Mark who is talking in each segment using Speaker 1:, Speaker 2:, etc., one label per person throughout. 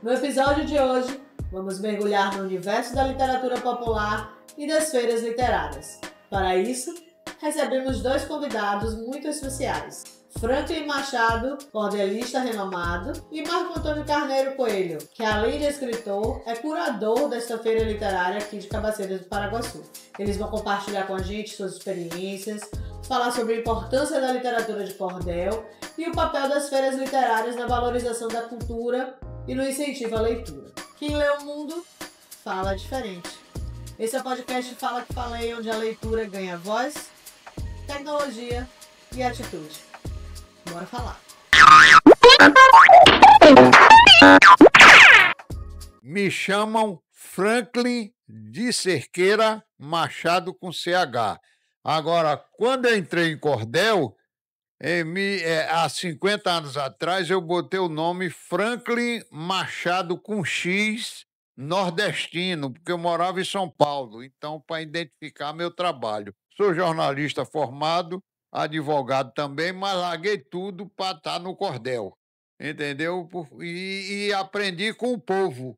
Speaker 1: No episódio de hoje, vamos mergulhar no universo da literatura popular e das feiras literárias. Para isso, recebemos dois convidados muito especiais. Franklin Machado, cordelista renomado, e Marco Antônio Carneiro Coelho, que além de escritor, é curador desta feira literária aqui de Cabaceiras do Paraguaçu. Eles vão compartilhar com a gente suas experiências, falar sobre a importância da literatura de cordel e o papel das feiras literárias na valorização da cultura e no incentivo à leitura. Quem lê o mundo, fala diferente. Esse é o podcast Fala Que Falei, onde a leitura ganha voz, tecnologia e atitude. Bora falar.
Speaker 2: Me chamam Franklin de Cerqueira Machado com CH. Agora, quando eu entrei em cordel, há 50 anos atrás, eu botei o nome Franklin Machado com X nordestino, porque eu morava em São Paulo, então, para identificar meu trabalho. Sou jornalista formado, advogado também, mas larguei tudo para estar no cordel, entendeu? E aprendi com o povo.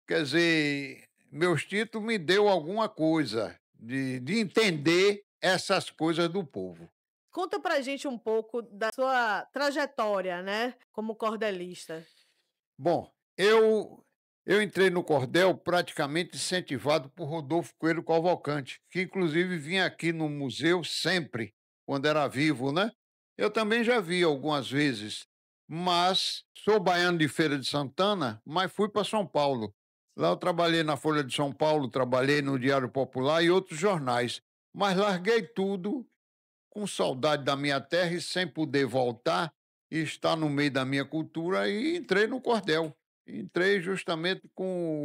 Speaker 2: Quer dizer, meus títulos me deu alguma coisa de entender essas coisas do povo.
Speaker 1: Conta pra gente um pouco da sua trajetória, né, como cordelista.
Speaker 2: Bom, eu entrei no cordel praticamente incentivado por Rodolfo Coelho Cavalcante, que inclusive vinha aqui no museu sempre, quando era vivo, né? Eu também já vi algumas vezes, mas sou baiano de Feira de Santana, mas fui para São Paulo. Lá eu trabalhei na Folha de São Paulo, trabalhei no Diário Popular e outros jornais, mas larguei tudo com saudade da minha terra e sem poder voltar e estar no meio da minha cultura e entrei no cordel. Entrei justamente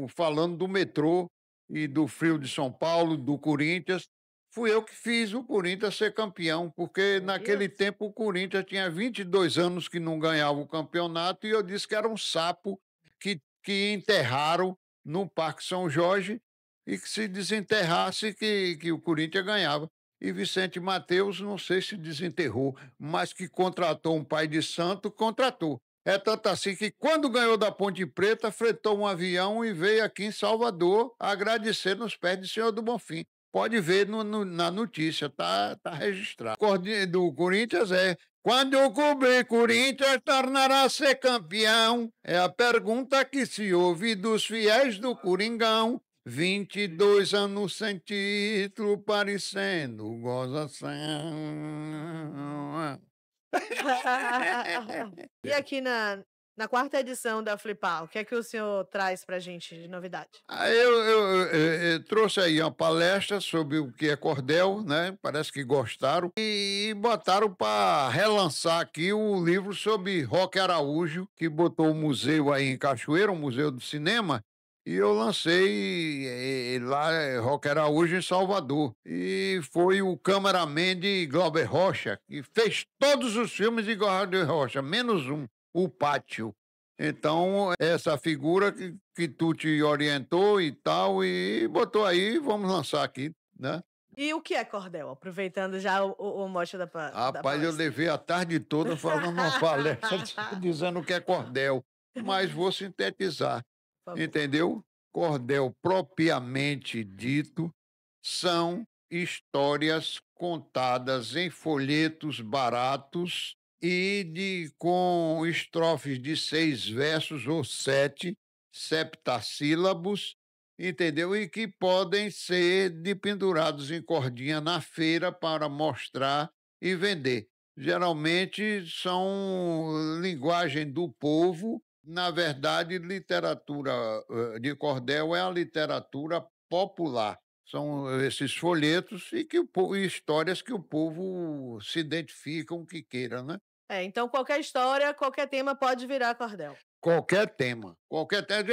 Speaker 2: falando do metrô e do frio de São Paulo, do Corinthians. Fui eu que fiz o Corinthians ser campeão, porque naquele tempo o Corinthians tinha 22 anos que não ganhava o campeonato e eu disse que era um sapo que enterraram no Parque São Jorge e que se desenterrasse que o Corinthians ganhava. E Vicente Mateus, não sei se desenterrou, mas que contratou um pai de santo, contratou. É tanto assim que, quando ganhou da Ponte Preta, fretou um avião e veio aqui em Salvador agradecer nos pés do Senhor do Bonfim. Pode ver na notícia, tá registrado. O do Corinthians é: quando eu cobrir Corinthians, tornará a ser campeão. É a pergunta que se ouve dos fiéis do Coringão. 22 anos sem título, parecendo gozação.
Speaker 1: E aqui na quarta edição da Flipar, o que é que o senhor traz pra gente de novidade?
Speaker 2: Eu trouxe aí uma palestra sobre o que é cordel, né? Parece que gostaram. E botaram para relançar aqui o livro sobre Roque Araújo, que botou o museu aí em Cachoeira, o Museu do Cinema. E eu lancei lá Roque Araújo em Salvador. E foi o cameraman de Glauber Rocha, que fez todos os filmes de Glauber Rocha, menos um, O Pátio. Então, essa figura que tu te orientou e tal, e botou aí, vamos lançar aqui, né?
Speaker 1: E o que é cordel? Aproveitando já o mote da
Speaker 2: Rapaz,
Speaker 1: palestra.
Speaker 2: eu levei a tarde toda falando uma palestra dizendo que é cordel, mas vou sintetizar. Entendeu? Cordel, propriamente dito, são histórias contadas em folhetos baratos e com estrofes de 6 versos ou 7 septassílabos, entendeu? E que podem ser pendurados em cordinha na feira para mostrar e vender. Geralmente são linguagem do povo. Na verdade, literatura de cordel é a literatura popular. São esses folhetos e histórias que o povo se identificam, que queira, né?
Speaker 1: Então qualquer história, qualquer tema pode virar cordel.
Speaker 2: Qualquer tema, qualquer tema.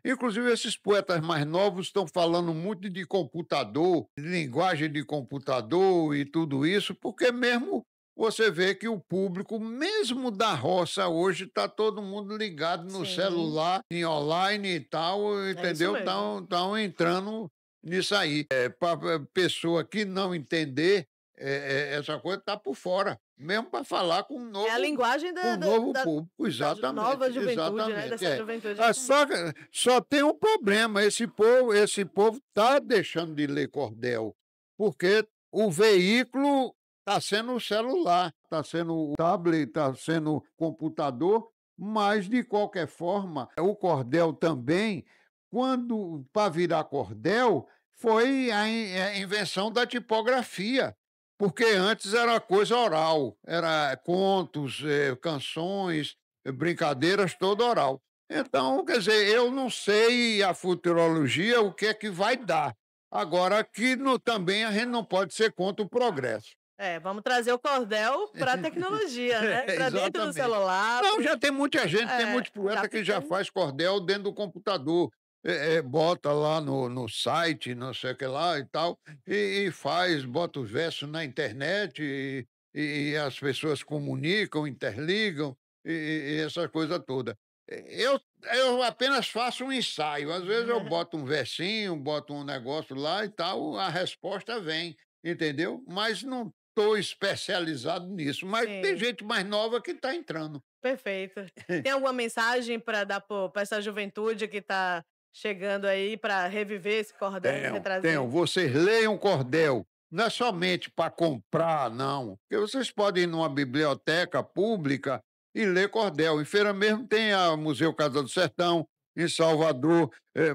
Speaker 2: Inclusive, esses poetas mais novos estão falando muito de computador, de linguagem de computador e tudo isso, porque mesmo você vê que o público, mesmo da roça hoje, está todo mundo ligado no celular, em online e tal, entendeu? Estão entrando nisso aí. Para pessoa que não entender, essa coisa está por fora, mesmo para falar com um
Speaker 3: É a
Speaker 2: novo
Speaker 3: linguagem
Speaker 2: com um novo público.
Speaker 3: da nova
Speaker 2: Exatamente,
Speaker 3: juventude, né,
Speaker 2: exatamente,
Speaker 3: dessa
Speaker 2: é.
Speaker 3: juventude.
Speaker 2: Ah, só tem um problema, esse povo está deixando de ler cordel, porque o veículo está sendo o celular, está sendo o tablet, está sendo o computador, mas de qualquer forma, o cordel também, quando para virar cordel, foi a invenção da tipografia. Porque antes era coisa oral, era contos, canções, brincadeiras, toda oral. Então, quer dizer, eu não sei a futurologia o que é que vai dar. Agora, aqui também a gente não pode ser contra o progresso.
Speaker 3: Vamos trazer o cordel para a tecnologia, né? Para dentro do
Speaker 2: Exatamente.
Speaker 3: celular.
Speaker 2: Não, já tem muita gente, tem muitos poetas que já
Speaker 3: tem.
Speaker 2: faz cordel dentro do computador. Bota lá no site, não sei o que lá e tal, e faz, bota os versos na internet, e as pessoas comunicam, interligam, e essa coisa toda. Eu apenas faço um ensaio, às vezes eu boto um versinho, boto um negócio lá e tal, a resposta vem, entendeu? Mas não estou especializado nisso, mas tem
Speaker 3: Sim.
Speaker 2: gente mais nova que está entrando.
Speaker 3: Perfeito. Tem alguma mensagem para dar para essa juventude que está chegando aí para reviver esse cordel e
Speaker 2: Tenho,
Speaker 3: retrazer?
Speaker 2: tenho. Vocês leiam cordel. Não é somente para comprar, não. Porque vocês podem ir numa biblioteca pública e ler cordel. Em Feira mesmo tem a Museu Casa do Sertão, em Salvador,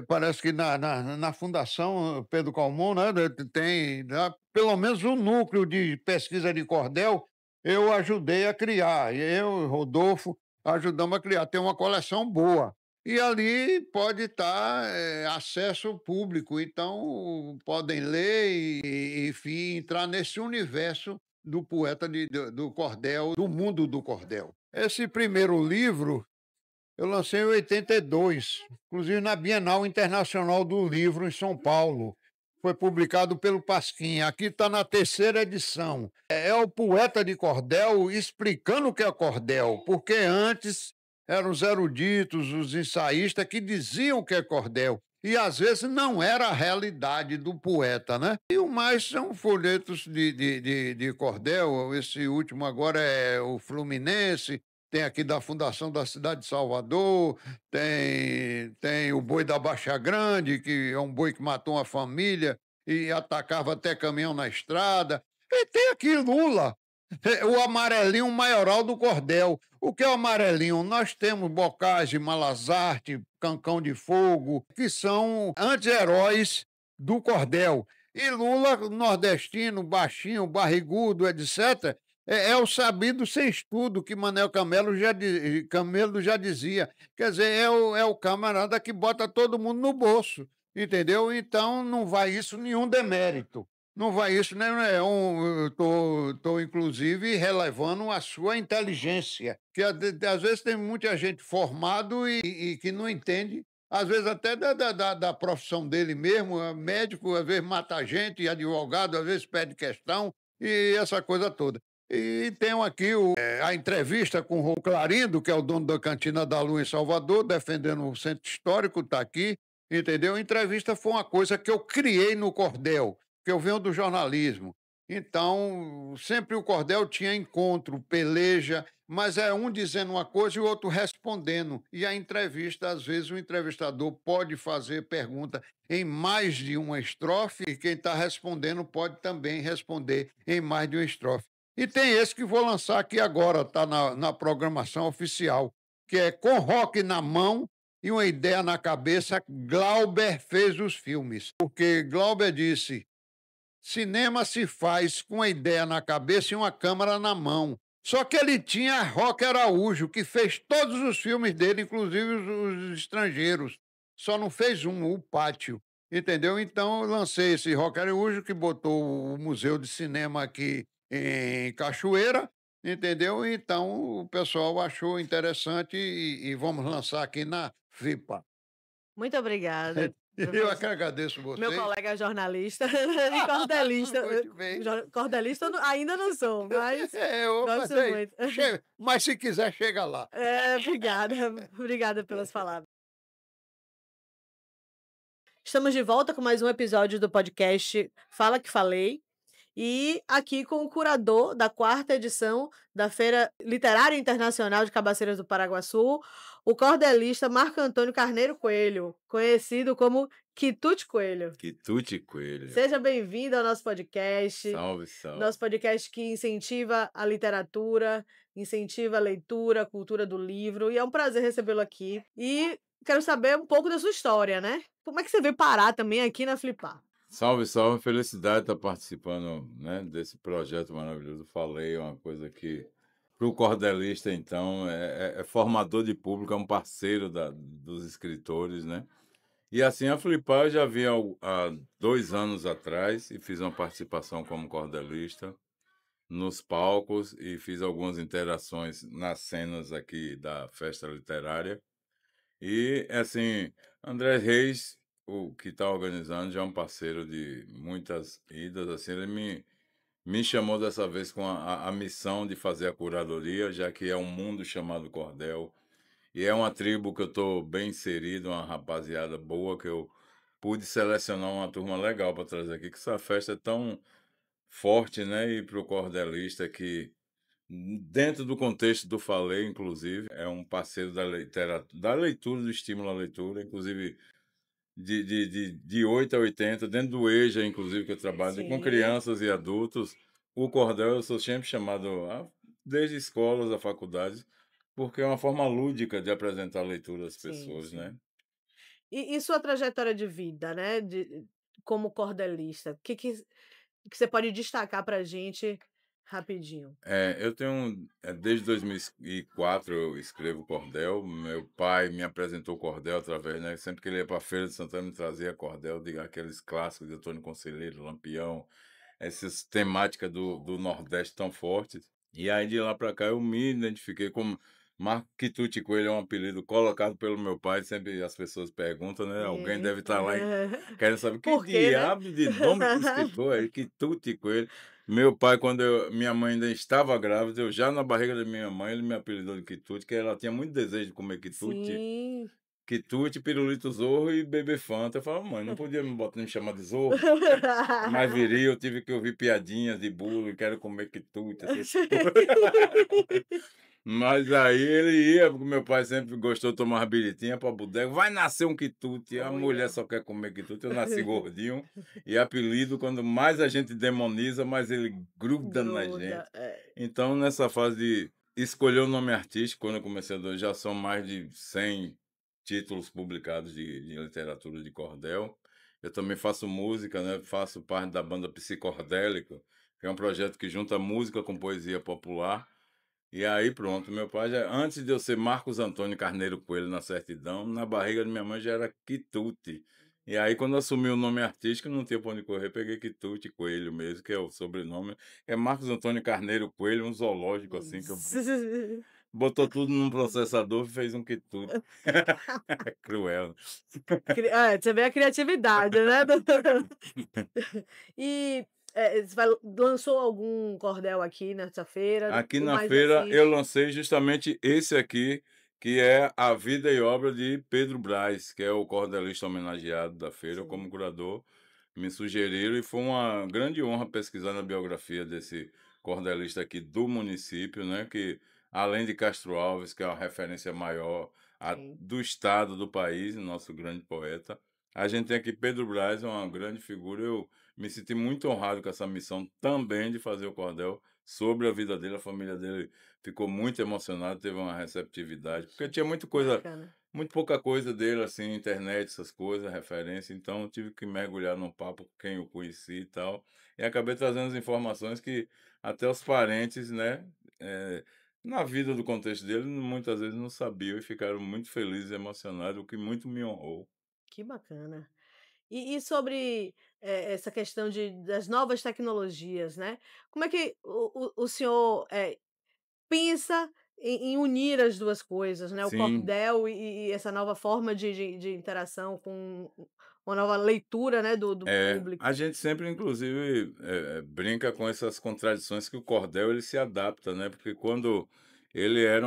Speaker 2: parece que na Fundação Pedro Calmon, né, tem pelo menos um núcleo de pesquisa de cordel, eu ajudei a criar. Eu e Rodolfo ajudamos a criar. Tem uma coleção boa. E ali pode estar acesso público, então podem ler enfim, entrar nesse universo do poeta do cordel, do mundo do cordel. Esse primeiro livro eu lancei em 82, inclusive na Bienal Internacional do Livro em São Paulo. Foi publicado pelo Pasquim. Aqui está na terceira edição. É o poeta de cordel explicando o que é cordel, porque antes eram os eruditos, os ensaístas que diziam o que é cordel. E às vezes não era a realidade do poeta, né? E o mais são folhetos de cordel. Esse último agora é o Fluminense, tem aqui da Fundação da Cidade de Salvador, tem o boi da Baixa Grande, que é um boi que matou uma família e atacava até caminhão na estrada. E tem aqui Lula, o amarelinho maioral do cordel. O que é o amarelinho? Nós temos Bocage, Malazarte, Cancão de Fogo, que são anti-heróis do cordel. E Lula, nordestino, baixinho, barrigudo, etc., é o sabido sem estudo que Manel Camelo já dizia. Quer dizer, é o camarada que bota todo mundo no bolso, entendeu? Então não vai isso nenhum demérito. Não vai isso, né? Eu tô, inclusive, relevando a sua inteligência, que às vezes tem muita gente formado e que não entende, às vezes até da profissão dele mesmo, médico, às vezes mata gente, advogado, às vezes pede questão, e essa coisa toda. E tenho aqui a entrevista com o Clarindo, que é o dono da Cantina da Lua em Salvador, defendendo o centro histórico, está aqui, entendeu? A entrevista foi uma coisa que eu criei no cordel, que eu venho do jornalismo. Então, sempre o cordel tinha encontro, peleja, mas é um dizendo uma coisa e o outro respondendo. E a entrevista, às vezes, o entrevistador pode fazer pergunta em mais de uma estrofe e quem está respondendo pode também responder em mais de uma estrofe. E tem esse que vou lançar aqui agora, está na programação oficial, que é Com Rock na Mão e uma ideia na cabeça, Glauber fez os filmes. Porque Glauber disse: cinema se faz com a ideia na cabeça e uma câmera na mão. Só que ele tinha Roque Araújo, que fez todos os filmes dele, inclusive os estrangeiros. Só não fez um, O Pátio. Entendeu? Então eu lancei esse Roque Araújo, que botou o Museu de Cinema aqui em Cachoeira, entendeu? Então o pessoal achou interessante e vamos lançar aqui na FIPA.
Speaker 3: Muito obrigada.
Speaker 2: Eu é que agradeço você.
Speaker 3: Meu colega jornalista e cordelista.
Speaker 2: Muito bem.
Speaker 3: Cordelista ainda não sou, mas gosto
Speaker 2: mas
Speaker 3: muito.
Speaker 2: Mas se quiser, chega lá.
Speaker 3: Obrigada. Obrigada pelas palavras. Estamos de volta com mais um episódio do podcast Fala Que Falei. E aqui com o curador da 4ª edição da Feira Literária Internacional de Cabaceiras do Paraguaçu, o cordelista Marco Antônio Carneiro Coelho, conhecido como Quitute Coelho.
Speaker 4: Quitute Coelho.
Speaker 3: Seja bem-vindo ao nosso podcast.
Speaker 4: Salve, salve.
Speaker 3: Nosso podcast que incentiva a literatura, incentiva a leitura, a cultura do livro, e é um prazer recebê-lo aqui. E quero saber um pouco da sua história, né? Como é que você veio parar também aqui na Flipar?
Speaker 4: Salve, salve. Felicidade de estar participando, né, desse projeto maravilhoso. Falei uma coisa que, para o cordelista, então, é formador de público, é um parceiro dos escritores, né? E assim, a Flipar eu já vi há 2 anos atrás e fiz uma participação como cordelista nos palcos e fiz algumas interações nas cenas aqui da festa literária. E, assim, André Reis, o que está organizando, já é um parceiro de muitas idas. Assim, ele me chamou dessa vez com a missão de fazer a curadoria, já que é um mundo chamado Cordel. E é uma tribo que eu estou bem inserido, uma rapaziada boa, que eu pude selecionar uma turma legal para trazer aqui, que essa festa é tão forte, né? E para o cordelista que dentro do contexto do Falei, inclusive, é um parceiro da literatura, da leitura, do estímulo à leitura, inclusive de 8 a 80, dentro do EJA, inclusive, que eu trabalho com
Speaker 3: Sim.
Speaker 4: crianças e adultos. O cordel, eu sou sempre chamado, desde escolas a faculdades, porque é uma forma lúdica de apresentar a leitura às
Speaker 3: Sim,
Speaker 4: pessoas,
Speaker 3: sim.
Speaker 4: né?
Speaker 3: E sua trajetória de vida, né? Como cordelista, o que você pode destacar para a gente rapidinho?
Speaker 4: Eu tenho, desde 2004 eu escrevo cordel. Meu pai me apresentou cordel através, né? Sempre que ele ia para a Feira de Santana, me trazia cordel, aqueles clássicos de Antônio Conselheiro, Lampião, essas temáticas do Nordeste tão fortes. E aí de lá para cá eu me identifiquei como Marco Quitute Coelho, é um apelido colocado pelo meu pai. Sempre as pessoas perguntam, né? Alguém deve estar lá querendo saber que
Speaker 3: Por quê, né?
Speaker 4: diabo de nome de escritor é Quitute Coelho. Meu pai, quando minha mãe ainda estava grávida, eu já na barriga da minha mãe, ele me apelidou de quitute, que ela tinha muito desejo de comer quitute.
Speaker 3: Sim.
Speaker 4: Quitute, pirulito zorro e beber Fanta. Eu falava, mãe, não podia me chamar de zorro? Mais viril, eu tive que ouvir piadinhas de bullying, quero comer quitute. Mas aí ele ia, porque meu pai sempre gostou de tomar uma biritinha para bodega. Vai nascer um quitute. A mulher só quer comer quitute. Eu nasci gordinho. E apelido, quando mais a gente demoniza, mais ele gruda na gente. Então, nessa fase de escolher o nome artístico, quando eu comecei a doer, já são mais de 100 títulos publicados de literatura de cordel. Eu também faço música, né? Faço parte da banda Psicordélico, que é um projeto que junta música com poesia popular. E aí pronto, meu pai já, antes de eu ser Marcos Antônio Carneiro Coelho na certidão, na barriga de minha mãe já era Quitute. E aí quando eu assumi o nome artístico, não tinha pra onde correr, peguei Quitute Coelho mesmo, que é o sobrenome. É Marcos Antônio Carneiro Coelho, um zoológico assim, que eu... botou tudo num processador e fez um quitute. É cruel.
Speaker 3: Você vê a criatividade, né, doutora? E você lançou algum cordel aqui nessa feira?
Speaker 4: Aqui
Speaker 3: O
Speaker 4: na
Speaker 3: mais
Speaker 4: feira eu
Speaker 3: recente?
Speaker 4: lancei justamente esse aqui, que é a vida e obra de Pedro Braz, que é o cordelista homenageado da feira. Eu, como
Speaker 3: Sim.
Speaker 4: curador, me sugeriram e foi uma grande honra pesquisar na biografia desse cordelista aqui do município, né? Que além de Castro Alves, que é a referência maior
Speaker 3: Sim.
Speaker 4: do estado, do país, nosso grande poeta, a gente tem aqui Pedro Braz, é uma grande figura. Eu me senti muito honrado com essa missão também de fazer o cordel sobre a vida dele. A família dele ficou muito emocionada, teve uma receptividade, porque tinha muita coisa,
Speaker 3: Bacana.
Speaker 4: muito pouca coisa dele, assim, internet, essas coisas, referência. Então eu tive que mergulhar num papo com quem eu conheci e tal. E acabei trazendo as informações que até os parentes, né, na vida do contexto dele, muitas vezes não sabiam e ficaram muito felizes e emocionados, o que muito me honrou.
Speaker 3: Que bacana. E sobre essa questão das novas tecnologias, né? Como é que o senhor pensa em unir as duas coisas, né? O
Speaker 4: Sim.
Speaker 3: cordel e essa nova forma de interação com uma nova leitura, né, do público.
Speaker 4: A gente sempre, inclusive, brinca com essas contradições que o cordel ele se adapta, né? Porque quando ele era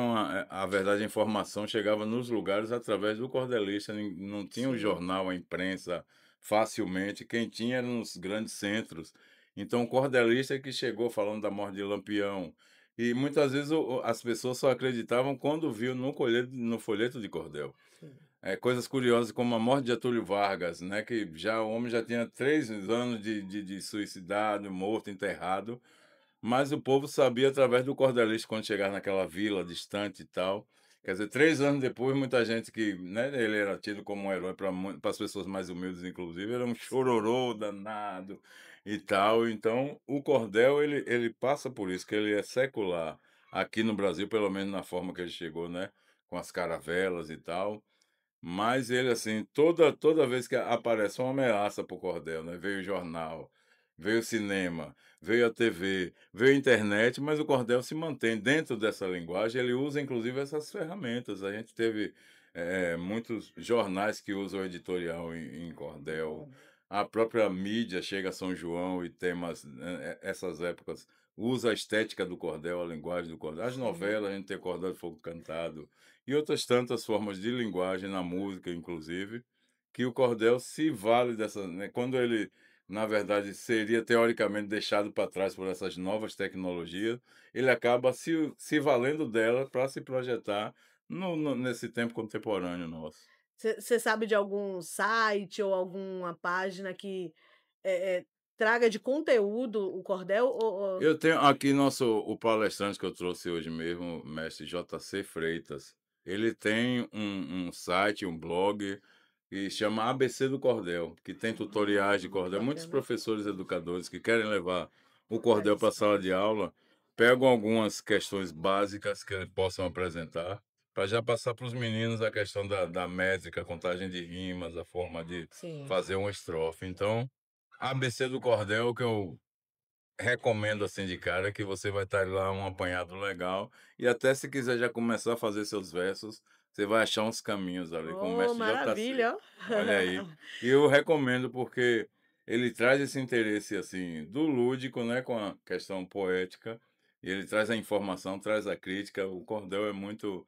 Speaker 4: a verdade, a informação chegava nos lugares através do cordelista, não tinha o
Speaker 3: Sim.
Speaker 4: jornal, a imprensa facilmente. Quem tinha eram os grandes centros. Então, o cordelista que chegou falando da morte de Lampião. E muitas vezes as pessoas só acreditavam quando viu no folheto de cordel.
Speaker 3: Sim.
Speaker 4: Coisas curiosas como a morte de Getúlio Vargas, né, que já o homem já tinha 3 anos de suicidado, morto, enterrado, mas o povo sabia através do cordelista quando chegava naquela vila distante e tal. Quer dizer, 3 anos depois, muita gente que, né, ele era tido como um herói para as pessoas mais humildes, inclusive, era um chororô danado e tal. Então, o cordel, ele passa por isso, que ele é secular aqui no Brasil, pelo menos na forma que ele chegou, né, com as caravelas e tal. Mas ele, assim, toda vez que aparece uma ameaça para o cordel, né? Veio o jornal, veio o cinema, veio a TV, veio a internet, mas o cordel se mantém dentro dessa linguagem. Ele usa, inclusive, essas ferramentas. A gente teve muitos jornais que usam editorial em cordel. A própria mídia chega a São João e temas, essas épocas, usa a estética do cordel, a linguagem do cordel. As
Speaker 3: Sim.
Speaker 4: novelas, a gente tem cordel de fogo cantado e outras tantas formas de linguagem na música, inclusive, que o cordel se vale dessa, né, quando ele, na verdade, seria teoricamente deixado para trás por essas novas tecnologias, ele acaba se valendo dela para se projetar nesse tempo contemporâneo nosso.
Speaker 3: Você sabe de algum site ou alguma página que, traga de conteúdo o cordel ou
Speaker 4: Eu tenho aqui o palestrante que eu trouxe hoje mesmo, o mestre JC Freitas. Ele tem um site, um blog que chama ABC do Cordel, que tem tutoriais de cordel. Muitos
Speaker 3: bacana.
Speaker 4: professores educadores que querem levar o
Speaker 3: Para
Speaker 4: cordel para a
Speaker 3: isso.
Speaker 4: sala de aula pegam algumas questões básicas que eles possam apresentar, para já passar para os meninos a questão da métrica, a contagem de rimas, a forma de
Speaker 3: Sim.
Speaker 4: fazer uma estrofe. Então, ABC do Cordel, que eu recomendo assim de cara, que você vai estar lá um apanhado legal e até se quiser já começar a fazer seus versos, você vai achar uns caminhos ali com o
Speaker 3: Oh,
Speaker 4: mestre JC.
Speaker 3: maravilha, ó.
Speaker 4: Olha aí. E eu recomendo porque ele traz esse interesse assim do lúdico, né, com a questão poética, e ele traz a informação, traz a crítica. O cordel é muito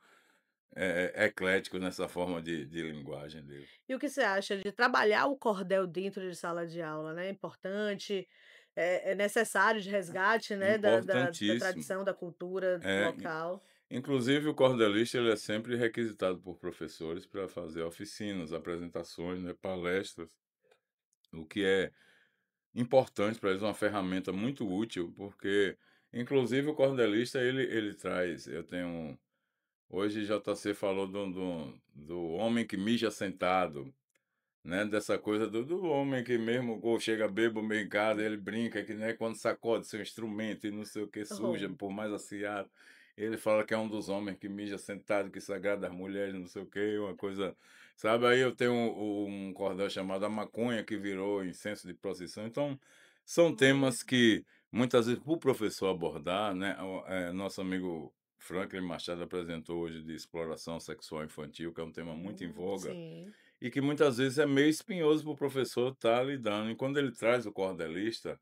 Speaker 4: eclético nessa forma de linguagem dele.
Speaker 3: E o que você acha de trabalhar o cordel dentro de sala de aula, né, é importante, é necessário de resgate, né, da
Speaker 4: Importantíssimo.
Speaker 3: tradição, da cultura
Speaker 4: É,
Speaker 3: local.
Speaker 4: inclusive, o cordelista ele é sempre requisitado por professores para fazer oficinas, apresentações, né, palestras, o que é importante para eles, uma ferramenta muito útil, porque, inclusive, o cordelista ele traz. Hoje JC falou do homem que mija sentado, né, dessa coisa do homem que mesmo ou chega bêbado meio em casa, ele brinca que, né, quando sacode seu instrumento e não sei o que suja,
Speaker 3: Oh,
Speaker 4: por mais aciado, ele fala que é um dos homens que mija sentado, que se agrada às mulheres, não sei o que, uma coisa, sabe? Aí eu tenho um cordel chamado A Maconha, que virou incenso de procissão. Então, são
Speaker 3: olha.
Speaker 4: temas que muitas vezes para o professor abordar, né, nosso amigo Franklin Machado apresentou hoje de exploração sexual infantil, que é um tema muito em voga,
Speaker 3: Sim,
Speaker 4: e que muitas vezes é meio espinhoso para o professor estar lidando. E quando ele traz o cordelista,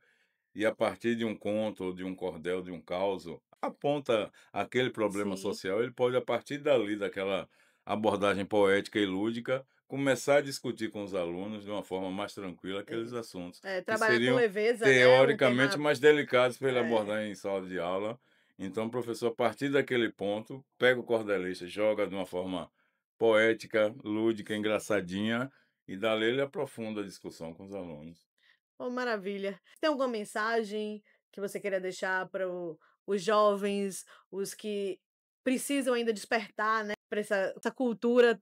Speaker 4: e a partir de um conto, ou de um cordel, de um causo, aponta aquele problema
Speaker 3: sim.
Speaker 4: social, ele pode, a partir dali, daquela abordagem poética e lúdica, começar a discutir com os alunos de uma forma mais tranquila aqueles
Speaker 3: É.
Speaker 4: assuntos, que
Speaker 3: Trabalhar com
Speaker 4: seriam
Speaker 3: leveza, né, um
Speaker 4: teoricamente
Speaker 3: tema
Speaker 4: mais delicados para ele
Speaker 3: é.
Speaker 4: abordar em sala de aula. Então, o professor, a partir daquele ponto, pega o cordelista, joga de uma forma poética, lúdica, engraçadinha, e dali ele aprofunda a discussão com os alunos.
Speaker 3: Oh, maravilha. Tem alguma mensagem que você queira deixar para os jovens, os que precisam ainda despertar, né, para essa cultura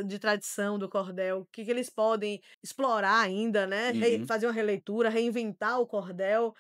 Speaker 3: de tradição do cordel? O que que eles podem explorar ainda, né,
Speaker 4: Uhum.
Speaker 3: fazer uma releitura, reinventar o cordel?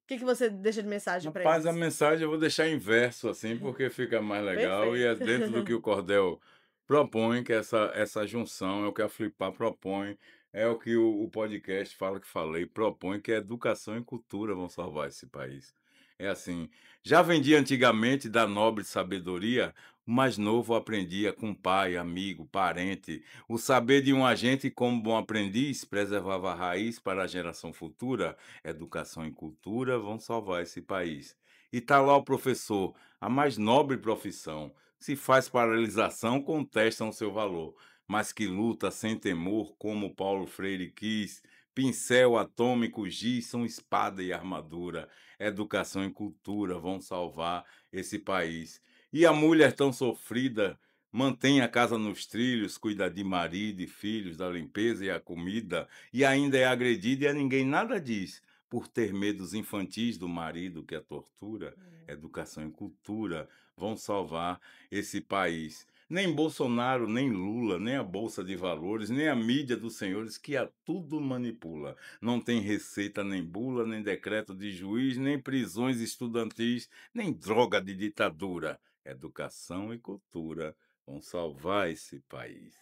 Speaker 3: O que que você deixa de mensagem para
Speaker 4: Rapaz, a
Speaker 3: eles?
Speaker 4: mensagem eu vou deixar em verso, assim, porque fica mais legal e é
Speaker 3: Perfeito.
Speaker 4: dentro do que o cordel propõe, que é essa junção, é o que a Flipar propõe, é o que o podcast Fala Que Falei propõe, que é educação e cultura vão salvar esse país. É assim, já vendia antigamente da nobre sabedoria, o mais novo aprendia com pai, amigo, parente. O saber de um agente como bom aprendiz preservava a raiz para a geração futura. Educação e cultura vão salvar esse país. E tá lá o professor, a mais nobre profissão. Se faz paralisação, contestam seu valor, mas que luta sem temor, como Paulo Freire quis, pincel atômico, giz, são espada e armadura. Educação e cultura vão salvar esse país. E a mulher tão sofrida mantém a casa nos trilhos, cuida de marido e filhos, da limpeza e a comida, e ainda é agredida e a ninguém nada diz, por ter medos infantis do marido que a tortura. Educação e cultura vão salvar esse país. Nem Bolsonaro, nem Lula, nem a Bolsa de Valores, nem a mídia dos senhores que a tudo manipula. Não tem receita, nem bula, nem decreto de juiz, nem prisões estudantis, nem droga de ditadura. Educação e cultura vão salvar esse país.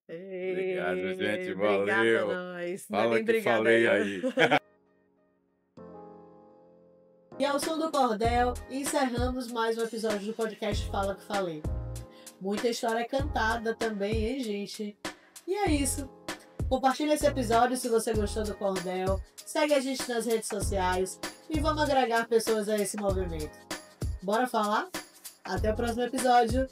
Speaker 4: Obrigado, gente.
Speaker 3: Obrigada a
Speaker 4: Valeu.
Speaker 3: nós. Não é
Speaker 4: Fala
Speaker 3: nem
Speaker 4: que
Speaker 3: obrigada
Speaker 4: falei
Speaker 3: eu.
Speaker 4: aí.
Speaker 1: E ao som do cordel, encerramos mais um episódio do podcast Fala Que Falei. Muita história cantada também, hein, gente? E é isso. Compartilha esse episódio se você gostou do cordel. Segue a gente nas redes sociais e vamos agregar pessoas a esse movimento. Bora falar? Até o próximo episódio.